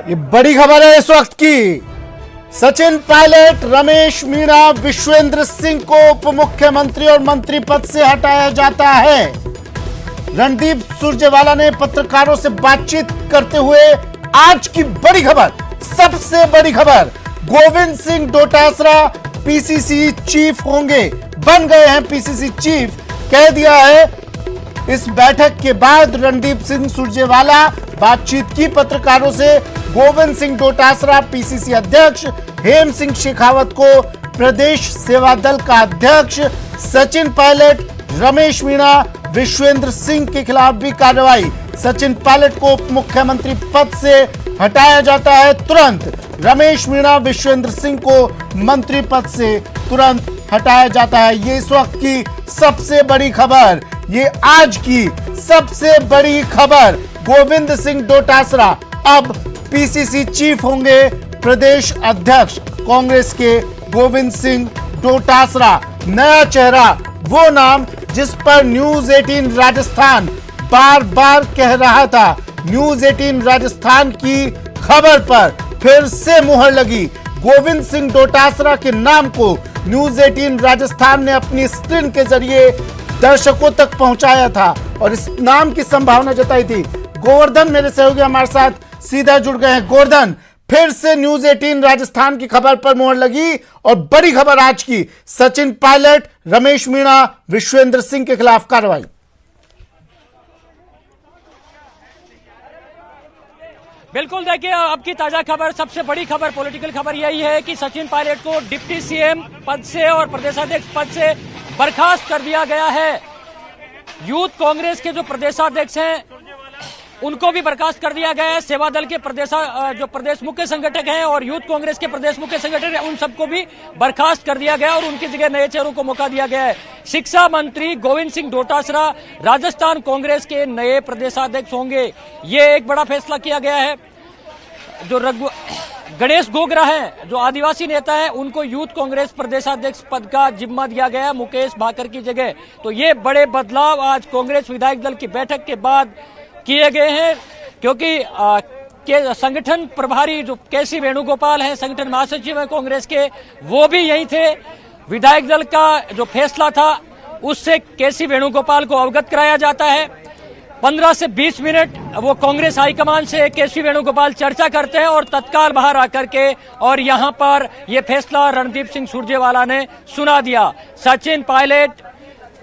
ये बड़ी खबर है इस वक्त की। सचिन पायलट, रमेश मीणा, विश्वेंद्र सिंह को उप मुख्यमंत्री और मंत्री पद से हटाया जाता है। रणदीप सुरजेवाला ने पत्रकारों से बातचीत करते हुए आज की बड़ी खबर, सबसे बड़ी खबर, गोविंद सिंह डोटासरा पीसीसी चीफ होंगे, बन गए हैं पीसीसी चीफ, कह दिया है। इस बैठक के बाद रणदीप सिंह सुरजेवाला बातचीत की पत्रकारों से। गोविंद सिंह डोटासरा पीसीसी अध्यक्ष, हेम सिंह शेखावत को प्रदेश सेवा दल का अध्यक्ष, सचिन पायलट, रमेश मीणा, विश्वेंद्र सिंह के खिलाफ भी कार्रवाई। सचिन पायलट को उप मुख्यमंत्री पद से हटाया जाता है तुरंत। रमेश मीणा, विश्वेंद्र सिंह को मंत्री पद से तुरंत हटाया जाता है। ये इस वक्त की सबसे बड़ी खबर, ये आज की सबसे बड़ी खबर। गोविंद सिंह डोटासरा अब पीसीसी चीफ होंगे, प्रदेश अध्यक्ष कांग्रेस के गोविंद सिंह डोटासरा, नया चेहरा, वो नाम जिस पर न्यूज 18 राजस्थान बार बार कह रहा था। न्यूज 18 राजस्थान की खबर पर फिर से मुहर लगी। गोविंद सिंह डोटासरा के नाम को न्यूज 18 राजस्थान ने अपनी स्क्रीन के जरिए दर्शकों तक पहुंचाया था और इस नाम की संभावना जताई थी। गोवर्धन मेरे सहयोगी हमारे साथ सीधा जुड़ गए हैं। गोवर्धन, फिर से न्यूज 18 राजस्थान की खबर पर मुहर लगी और बड़ी खबर आज की, सचिन पायलट, रमेश मीणा, विश्वेंद्र सिंह के खिलाफ कार्रवाई। बिल्कुल, देखिए अब की ताजा खबर, सबसे बड़ी खबर, पॉलिटिकल खबर यही है कि सचिन पायलट को डिप्टी सीएम पद से और प्रदेशाध्यक्ष पद से बर्खास्त कर दिया गया है। यूथ कांग्रेस के जो प्रदेशाध्यक्ष हैं उनको भी बर्खास्त कर दिया गया है। सेवा दल के जो प्रदेश मुख्य संगठक हैं और यूथ कांग्रेस के प्रदेश मुख्य संगठक हैं, उन सबको भी बर्खास्त कर दिया गया और उनकी जगह नए चेहरों को मौका दिया गया है। शिक्षा मंत्री गोविंद सिंह डोटासरा राजस्थान कांग्रेस के नए प्रदेशाध्यक्ष होंगे, ये एक बड़ा फैसला किया गया है। जो गणेश गोगरा हैं, जो आदिवासी नेता हैं, उनको यूथ कांग्रेस प्रदेशाध्यक्ष पद का जिम्मा दिया गया मुकेश भाकर की जगह। तो ये बड़े बदलाव आज कांग्रेस विधायक दल की बैठक के बाद किए गए हैं, क्योंकि संगठन प्रभारी जो केसी वेणुगोपाल हैं, संगठन महासचिव हैं कांग्रेस के, वो भी यही थे। विधायक दल का जो फैसला था उससे केसी वेणुगोपाल को अवगत कराया जाता है। 15 से 20 मिनट वो कांग्रेस हाईकमान से केसी वेणुगोपाल चर्चा करते हैं और तत्काल बाहर आकर के और यहां पर ये फैसला रणदीप सिंह सुरजेवाला ने सुना दिया। सचिन पायलट,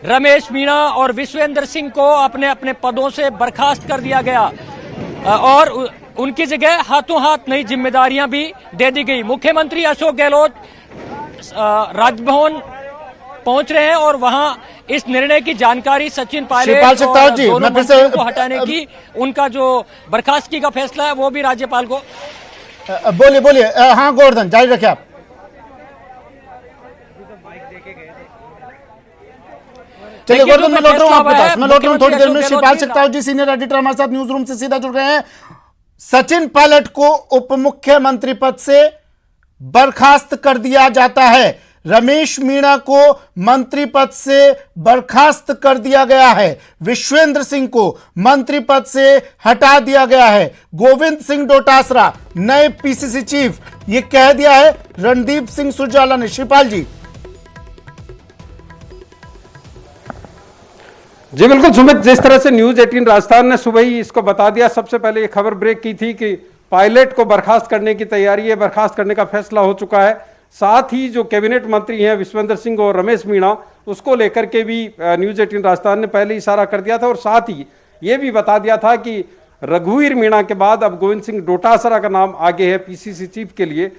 रमेश मीणा और विश्वेंद्र सिंह को अपने अपने पदों से बर्खास्त कर दिया गया और उनकी जगह हाथों हाथ नई जिम्मेदारियां भी दे दी गई। मुख्यमंत्री अशोक गहलोत राजभवन पहुंच रहे हैं और वहां इस निर्णय की जानकारी सचिन पायलट और दोनों मंत्रियों को हटाने की, उनका जो बर्खास्तगी का फैसला है वो भी राज्यपाल को। बोलिए। हाँ गोवर्धन, जारी रखें आप। चलिए गोवर्धन, मैं लौट रहा हूं आपके पास, मैं लौट रहा हूं थोड़ी देर में। शिवपाल शेखावत जी, सीनियर एडिटर हमारे साथ न्यूज रूम से सीधा जुड़ गए हैं। सचिन पायलट को उप मुख्यमंत्री पद से बर्खास्त कर दिया जाता है, रमेश मीणा को मंत्री पद से बर्खास्त कर दिया गया है, विश्वेंद्र सिंह को मंत्री पद से हटा दिया गया है, गोविंद सिंह डोटासरा नए पीसीसी चीफ, ये कह दिया है रणदीप सिंह सुरजेवाला ने। शिवपाल जी। जी बिल्कुल सुमित, जिस तरह से न्यूज 18 राजस्थान ने सुबह ही इसको बता दिया, सबसे पहले ये खबर ब्रेक की थी कि पायलट को बर्खास्त करने की तैयारी है, बर्खास्त करने का फैसला हो चुका है। साथ ही जो कैबिनेट मंत्री हैं विश्वेंद्र सिंह और रमेश मीणा, उसको लेकर के भी न्यूज 18 राजस्थान ने पहले इशारा कर दिया था और साथ ही ये भी बता दिया था कि रघुवीर मीणा के बाद अब गोविंद सिंह डोटासरा का नाम आगे है पीसीसी चीफ के लिए।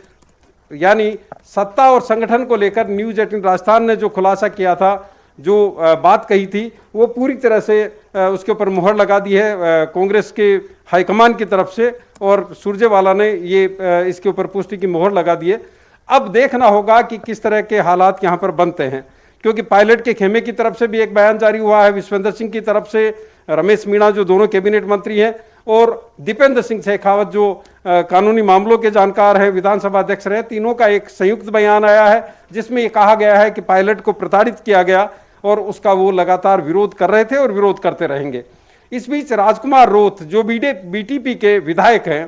यानी सत्ता और संगठन को लेकर न्यूज 18 राजस्थान ने जो खुलासा किया था, जो बात कही थी, वो पूरी तरह से उसके ऊपर मुहर लगा दी है कांग्रेस के हाईकमान की तरफ से और सुरजेवाला ने ये इसके ऊपर पुष्टि की मुहर लगा दी है। अब देखना होगा कि किस तरह के हालात यहाँ पर बनते हैं, क्योंकि पायलट के खेमे की तरफ से भी एक बयान जारी हुआ है, विश्वेंद्र सिंह की तरफ से, रमेश मीणा जो दोनों कैबिनेट मंत्री हैं और दीपेंद्र सिंह शेखावत जो कानूनी मामलों के जानकार हैं, विधानसभा अध्यक्ष रहे, तीनों का एक संयुक्त बयान आया है जिसमें ये कहा गया है कि पायलट को प्रताड़ित किया गया और उसका वो लगातार विरोध कर रहे थे और विरोध करते रहेंगे। इस बीच राजकुमार रोथ जो बीटीपी के विधायक हैं,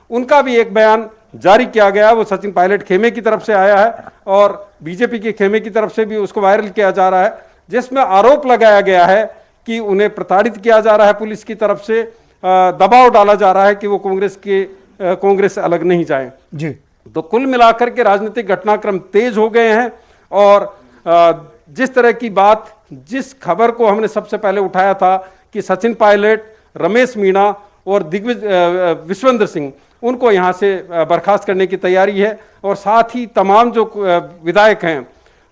उनका भी एक बयान जारी किया गया। वो सचिन पायलट खेमे की तरफ से आया है और बीजेपी के खेमे की तरफ से भी उसको वायरल किया जा रहा है, जिसमें आरोप लगाया गया है कि उन्हें प्रताड़ित किया जा रहा है पुलिस की तरफ से, दबाव डाला जा रहा है कि वो कांग्रेस से अलग नहीं जाएं। जी। तो कुल मिलाकर के राजनीतिक घटनाक्रम तेज हो गए हैं और जिस तरह की बात, जिस खबर को हमने सबसे पहले उठाया था कि सचिन पायलट, रमेश मीणा और विश्वेंद्र सिंह, उनको यहां से बर्खास्त करने की तैयारी है और साथ ही तमाम जो विधायक हैं,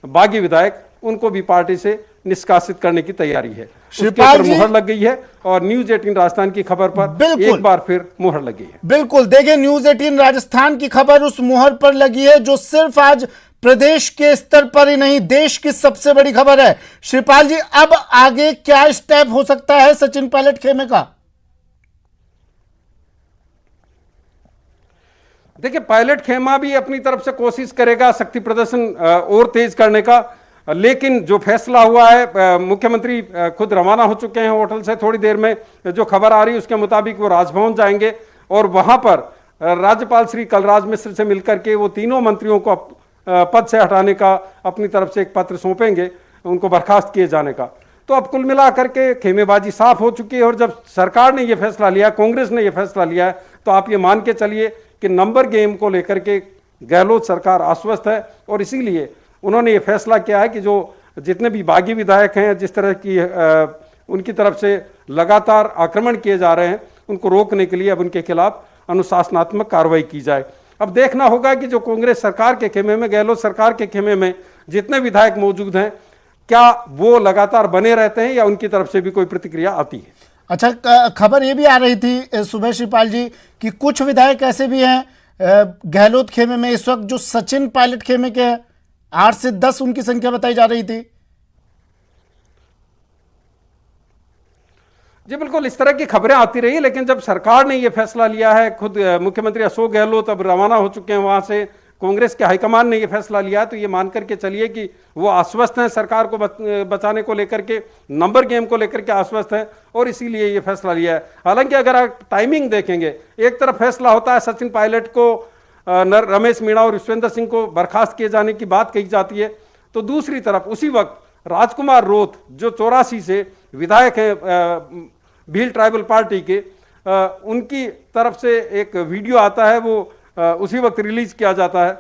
बागी विधायक, उनको भी पार्टी से निष्कासित करने की तैयारी है। उसके ऊपर मुहर लग गई है और न्यूज 18 राजस्थान की खबर पर एक बार फिर मुहर लगी है। बिल्कुल, देखिए न्यूज 18 राजस्थान की खबर उस मुहर पर लगी है जो सिर्फ आज प्रदेश के स्तर पर ही नहीं, देश की सबसे बड़ी खबर है। श्रीपाल जी, अब आगे क्या स्टेप हो सकता है सचिन पायलट खेमे का? देखिए, पायलट खेमा भी अपनी तरफ से कोशिश करेगा शक्ति प्रदर्शन और तेज करने का, लेकिन जो फैसला हुआ है, मुख्यमंत्री खुद रवाना हो चुके हैं होटल से। थोड़ी देर में जो खबर आ रही है उसके मुताबिक वो राजभवन जाएंगे और वहां पर राज्यपाल श्री कलराज मिश्र से मिलकर के वो तीनों मंत्रियों को पद से हटाने का अपनी तरफ से एक पत्र सौंपेंगे, उनको बर्खास्त किए जाने का। तो अब कुल मिलाकर के खेमेबाजी साफ हो चुकी है और जब सरकार ने यह फैसला लिया, कांग्रेस ने यह फैसला लिया है, तो आप ये मान के चलिए कि नंबर गेम को लेकर के गहलोत सरकार आश्वस्त है और इसीलिए उन्होंने ये फैसला किया है कि जो जितने भी बागी विधायक हैं, जिस तरह की उनकी तरफ से लगातार आक्रमण किए जा रहे हैं, उनको रोकने के लिए अब उनके खिलाफ अनुशासनात्मक कार्रवाई की जाए। अब देखना होगा कि जो कांग्रेस सरकार के खेमे में, गहलोत सरकार के खेमे में जितने विधायक मौजूद हैं, क्या वो लगातार बने रहते हैं या उनकी तरफ से भी कोई प्रतिक्रिया आती है। अच्छा, खबर ये भी आ रही थी सुबह श्रीपाल जी कि कुछ विधायक ऐसे भी हैं गहलोत खेमे में इस वक्त जो सचिन पायलट खेमे के हैं, 8 से 10 उनकी संख्या बताई जा रही थी। जी बिल्कुल, इस तरह की खबरें आती रही, लेकिन जब सरकार ने यह फैसला लिया है, खुद मुख्यमंत्री अशोक गहलोत अब रवाना हो चुके हैं वहां से, कांग्रेस के हाईकमान ने यह फैसला लिया, तो ये मान करके चलिए कि वो आश्वस्त हैं सरकार को बचाने को लेकर के, नंबर गेम को लेकर के आश्वस्त हैं और इसीलिए ये फैसला लिया है। हालांकि अगर आप टाइमिंग देखेंगे, एक तरफ फैसला होता है सचिन पायलट को, रमेश मीणा और विश्वेंद्र सिंह को बर्खास्त किए जाने की बात कही जाती है, तो दूसरी तरफ उसी वक्त राजकुमार रोत जो 84 से विधायक हैं भील ट्राइबल पार्टी के, उनकी तरफ से एक वीडियो आता है, वो उसी वक्त रिलीज किया जाता है।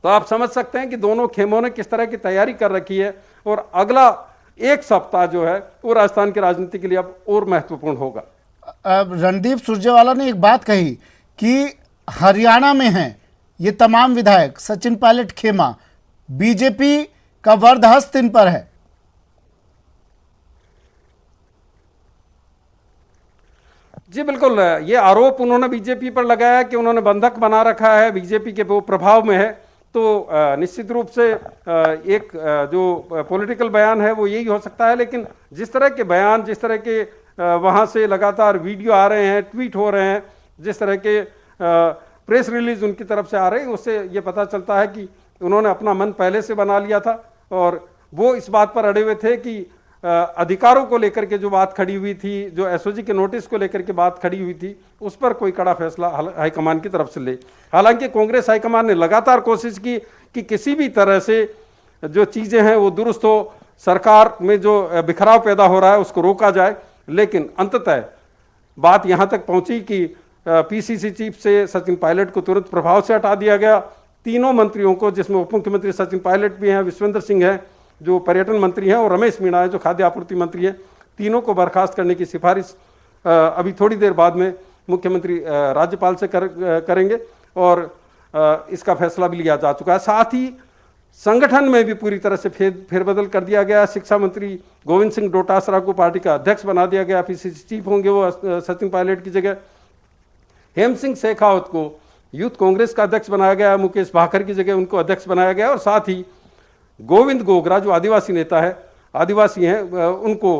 तो आप समझ सकते हैं कि दोनों खेमों ने किस तरह की तैयारी कर रखी है और अगला एक सप्ताह जो है वो राजस्थान की राजनीति के लिए अब और महत्वपूर्ण होगा। रणदीप सुरजेवाला ने एक बात कही कि हरियाणा में हैं ये तमाम विधायक, सचिन पायलट खेमा, बीजेपी का वरदहस्त इन पर है। जी बिल्कुल, ये आरोप उन्होंने बीजेपी पर लगाया कि उन्होंने बंधक बना रखा है, बीजेपी के वो प्रभाव में है। तो निश्चित रूप से एक जो पॉलिटिकल बयान है वो यही हो सकता है, लेकिन जिस तरह के बयान, जिस तरह के वहाँ से लगातार वीडियो आ रहे हैं, ट्वीट हो रहे हैं, जिस तरह के प्रेस रिलीज उनकी तरफ से आ रहे हैं, उससे ये पता चलता है कि उन्होंने अपना मन पहले से बना लिया था और वो इस बात पर अड़े हुए थे कि अधिकारों को लेकर के जो बात खड़ी हुई थी, जो एसओजी के नोटिस को लेकर के बात खड़ी हुई थी, उस पर कोई कड़ा फैसला हाईकमान की तरफ से ले। हालांकि कांग्रेस हाईकमान ने लगातार कोशिश की कि किसी भी तरह से जो चीज़ें हैं वो दुरुस्त हो, सरकार में जो बिखराव पैदा हो रहा है उसको रोका जाए, लेकिन अंततः बात यहाँ तक पहुँची कि पीसीसी चीफ से सचिन पायलट को तुरंत प्रभाव से हटा दिया गया। तीनों मंत्रियों को, जिसमें उप मुख्यमंत्री सचिन पायलट भी हैं, विश्वेंद्र सिंह हैं जो पर्यटन मंत्री हैं और रमेश मीणा है जो खाद्य आपूर्ति मंत्री है, तीनों को बर्खास्त करने की सिफारिश अभी थोड़ी देर बाद में मुख्यमंत्री राज्यपाल से करेंगे और इसका फैसला भी लिया जा चुका है। साथ ही संगठन में भी पूरी तरह से फेरबदल कर दिया गया। शिक्षा मंत्री गोविंद सिंह डोटासरा को पार्टी का अध्यक्ष बना दिया गया, पीसीसी चीफ होंगे वो सचिन पायलट की जगह। हेम सिंह शेखावत को यूथ कांग्रेस का अध्यक्ष बनाया गया, मुकेश भाकर की जगह उनको अध्यक्ष बनाया गया और साथ ही गोविंद गोगरा जो आदिवासी नेता है, आदिवासी हैं, उनको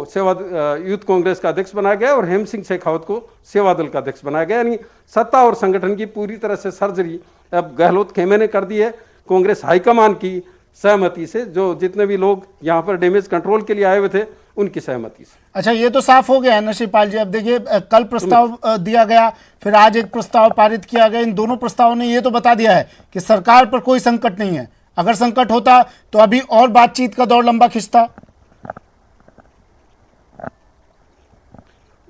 यूथ कांग्रेस का अध्यक्ष बनाया गया और हेम सिंह शेखावत को सेवा दल का अध्यक्ष बनाया गया। यानी सत्ता और संगठन की पूरी तरह से सर्जरी अब गहलोत खेमे ने कर दी है कांग्रेस हाईकमान की सहमति से। जो जितने भी लोग यहाँ पर डैमेज कंट्रोल के लिए आए हुए थे उनकी सहमति से। अच्छा, ये तो साफ हो गया है नरसिंहपाल जी। अब देखिए, कल प्रस्ताव दिया गया, फिर आज एक प्रस्ताव पारित किया गया। इन दोनों प्रस्तावों ने ये तो बता दिया है कि सरकार पर कोई संकट नहीं है। अगर संकट होता तो अभी और बातचीत का दौर लंबा खिंचता।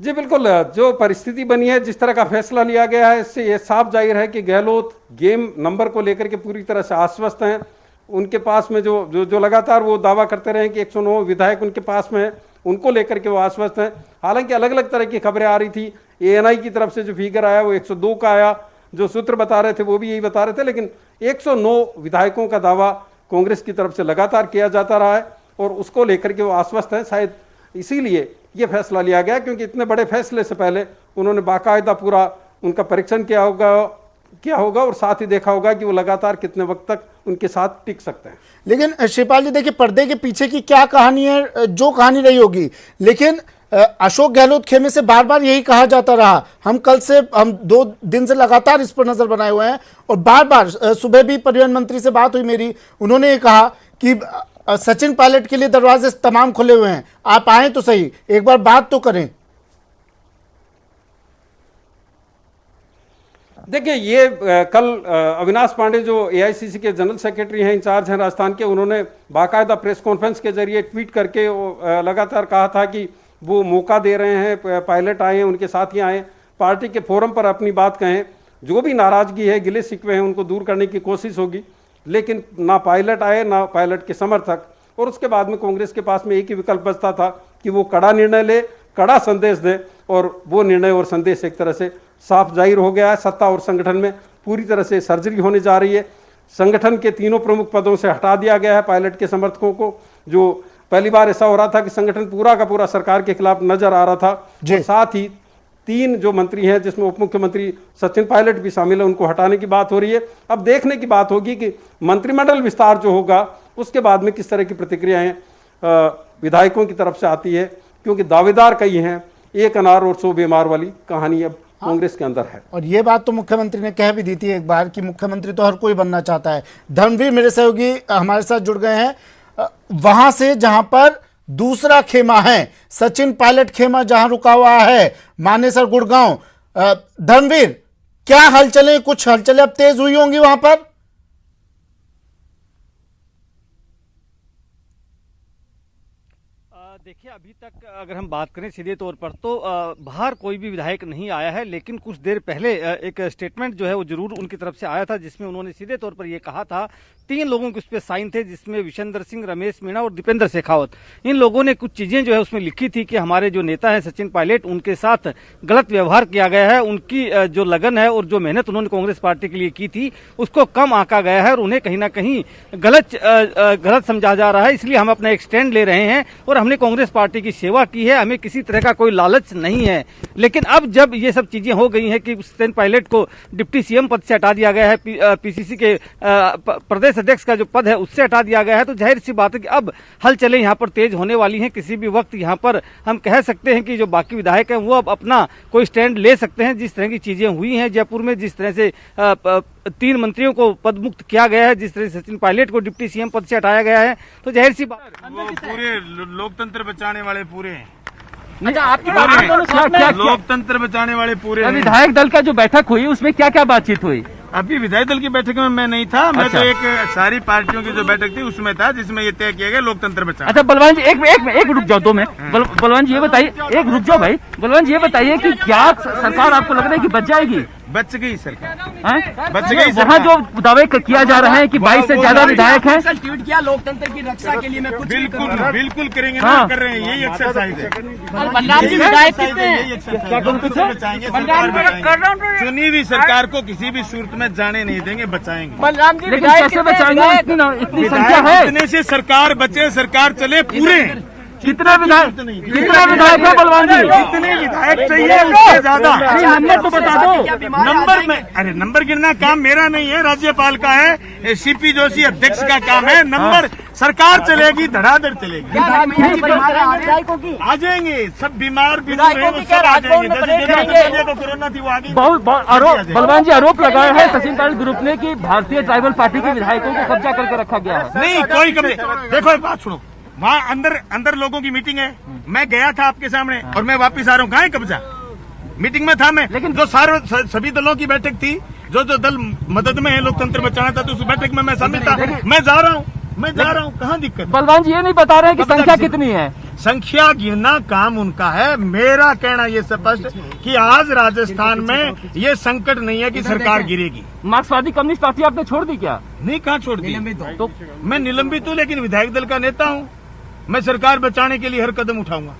जी बिल्कुल, जो परिस्थिति बनी है, जिस तरह का फैसला लिया गया है, इससे ये साफ जाहिर है कि गहलोत गेम नंबर को लेकर के पूरी तरह से आश्वस्त हैं। उनके पास में जो लगातार वो दावा करते रहे कि 109 विधायक उनके पास में है, उनको लेकर के वो आश्वस्त हैं। हालांकि अलग अलग तरह की खबरें आ रही थी। ANI की तरफ से जो फिगर आया वो 102 का आया, जो सूत्र बता रहे थे वो भी यही बता रहे थे, लेकिन 109 विधायकों का दावा कांग्रेस की तरफ से लगातार किया जाता रहा है और उसको लेकर के वो आश्वस्त हैं। शायद इसीलिए ये फैसला लिया गया, क्योंकि इतने बड़े फैसले से पहले उन्होंने बाकायदा पूरा उनका परीक्षण किया होगा और साथ ही देखा होगा कि वो लगातार कितने वक्त तक उनके साथ टिक सकते हैं। लेकिन शिवपाल जी, देखिए, पर्दे के पीछे की क्या कहानी है, जो कहानी रही होगी, लेकिन अशोक गहलोत खेमे से बार बार यही कहा जाता रहा। हम 2 दिन से लगातार इस पर नजर बनाए हुए हैं और बार बार सुबह भी परिवहन मंत्री से बात हुई मेरी, उन्होंने ये कहा कि सचिन पायलट के लिए दरवाजे तमाम खुले हुए हैं, आप आए तो सही, एक बार बात तो करें। देखिए, ये कल अविनाश पांडे जो AICC के जनरल सेक्रेटरी हैं, इंचार्ज हैं राजस्थान के, उन्होंने बाकायदा प्रेस कॉन्फ्रेंस के जरिए ट्वीट करके लगातार कहा था कि वो मौका दे रहे हैं, पायलट आए हैं, उनके साथ ही आए, पार्टी के फोरम पर अपनी बात कहें, जो भी नाराजगी है, गिले शिकवे हैं, उनको दूर करने की कोशिश होगी। लेकिन ना पायलट आए, ना पायलट के समर्थक, और उसके बाद में कांग्रेस के पास में एक ही विकल्प बचता था कि वो कड़ा निर्णय ले, कड़ा संदेश दे, और वो निर्णय और संदेश एक तरह से साफ जाहिर हो गया है। सत्ता और संगठन में पूरी तरह से सर्जरी होने जा रही है। संगठन के 3 प्रमुख पदों से हटा दिया गया है पायलट के समर्थकों को। जो पहली बार ऐसा हो रहा था कि संगठन पूरा का पूरा सरकार के खिलाफ नजर आ रहा था, और साथ ही 3 जो मंत्री हैं, जिसमें उप मुख्यमंत्री सचिन पायलट भी शामिल है, उनको हटाने की बात हो रही है। अब देखने की बात होगी कि मंत्रिमंडल विस्तार जो होगा उसके बाद में किस तरह की प्रतिक्रियाएं विधायकों की तरफ से आती है, क्योंकि दावेदार कई हैं। एक अनार और 100 बीमार वाली कहानी अब कांग्रेस के अंदर है। और ये बात तो मुख्यमंत्री ने कह भी दी थी एक बार कि मुख्यमंत्री तो हर कोई बनना चाहता है। धर्मवीर मेरे सहयोगी हमारे साथ जुड़ गए हैं वहां से जहां पर दूसरा खेमा है, सचिन पायलट खेमा जहां रुका हुआ है, मानेसर गुड़गांव। धर्मवीर, क्या हलचलें, कुछ हलचलें अब तेज हुई होंगी वहां पर? देखिए, अभी तक अगर हम बात करें सीधे तौर पर तो बाहर कोई भी विधायक नहीं आया है, लेकिन कुछ देर पहले एक स्टेटमेंट जो है वो जरूर उनकी तरफ से आया था, जिसमें उन्होंने सीधे तौर पर ये कहा था, 3 लोगों के उस पर साइन थे, जिसमें विशेंद्र सिंह, रमेश मीणा और दीपेंद्र शेखावत। इन लोगों ने कुछ चीजें जो है उसमें लिखी थी कि हमारे जो नेता हैं सचिन पायलट, उनके साथ गलत व्यवहार किया गया है, उनकी जो लगन है और जो मेहनत उन्होंने कांग्रेस पार्टी के लिए की थी उसको कम आंका गया है और उन्हें कहीं ना कहीं गलत समझा जा रहा है। इसलिए हम अपना एक स्टैंड ले रहे हैं और हमने कांग्रेस पार्टी की सेवा की है, हमें किसी तरह का कोई लालच नहीं है। लेकिन अब जब ये सब चीजें हो गई हैं कि सचिन पायलट को डिप्टी CM पद से हटा दिया गया है, PCC के प्रदेश अध्यक्ष का जो पद है उससे हटा दिया गया है, तो जाहिर सी बात है कि अब हलचलें यहाँ पर तेज होने वाली हैं। किसी भी वक्त यहाँ पर हम कह सकते हैं कि जो बाकी विधायक हैं वो अब अपना कोई स्टैंड ले सकते हैं। जिस तरह की चीजें हुई हैं जयपुर में, जिस तरह से 3 मंत्रियों को पद मुक्त किया गया है, जिस तरह से सचिन पायलट को डिप्टी CM पद से हटाया गया है, तो जाहिर सी बात पूरे लोकतंत्र बचाने वाले पूरे हैं। अच्छा, आपकी बात लोकतंत्र बचाने वाले पूरे हैं। विधायक दल का जो बैठक हुई उसमें क्या क्या बातचीत हुई? अभी विधायक दल की बैठक में मैं नहीं था, मैं तो एक सारी पार्टियों की जो बैठक थी उसमें था, जिसमें ये तय किया गया लोकतंत्र बचाना। अच्छा बलवान जी, एक रुक जाओ, 2 में बलवान जी ये बताइए, एक रुक जाओ भाई, बलवान जी ये बताइए कि क्या सरकार आपको लग रहा है कि बच जाएगी? बच गई सरकार, बच गई। वहाँ जो दावे किया जा रहा है कि 22 से ज्यादा विधायक हैं, ट्वीट किया लोकतंत्र की रक्षा के लिए मैं कुछ बिल्कुल करेंगे ना, कर रहे हैं, यही एक्सरसाइज है। बलराम जी विधायक कितने हैं? चुनी हुई सरकार को किसी भी सूरत में जाने नहीं देंगे, बचाएंगे। बलराम जी लेकिन कैसे बचाएंगे? इतनी संख्या है, इतने से सरकार बचे, सरकार चले पूरे। कितना विधायक है बलवान जी? कितने विधायक चाहिए उससे ज्यादा? नंबर तो बता दो। नंबर में, अरे नंबर गिनना काम मेरा नहीं है, राज्यपाल का है, CP जोशी अध्यक्ष का काम है। नंबर सरकार चलेगी, धड़ाधड़ चलेगी। आ जाएंगे सब बीमार सब आ जाएंगे। कोरोना थी वो आ गई। बहुत बलवान जी आरोप लगाया है सचिन पायलट ग्रुप ने कि भारतीय ट्राइबल पार्टी के विधायकों को कब्जा करके रखा गया है। नहीं, कोई कब्जा। देखो एक बात सुनो, वहाँ अंदर लोगों की मीटिंग है, मैं गया था आपके सामने और मैं वापिस आ रहा हूँ। कहाँ है कब्जा? मीटिंग में था मैं, लेकिन जो सभी दलों की बैठक थी, जो दल मदद में है लोकतंत्र बचाना था, तो उस बैठक में मैं शामिल था। मैं जा रहा हूँ, कहाँ दिक्कत? बलवान जी ये नहीं बता रहे हैं कि संख्या कितनी है। संख्या गिनना काम उनका है। मेरा कहना ये स्पष्ट कि आज राजस्थान में ये संकट नहीं है कि सरकार गिरेगी। मार्क्सवादी कम्युनिस्ट पार्टी आपने छोड़ दी क्या? नहीं, कहाँ छोड़ दी? तो मैं निलंबित हूँ, लेकिन विधायक दल का नेता हूँ। मैं सरकार बचाने के लिए हर कदम उठाऊंगा।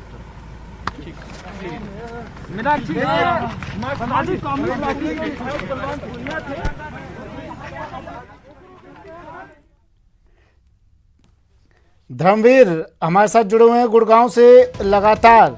धर्मवीर हमारे साथ जुड़े हुए हैं गुड़गांव से लगातार।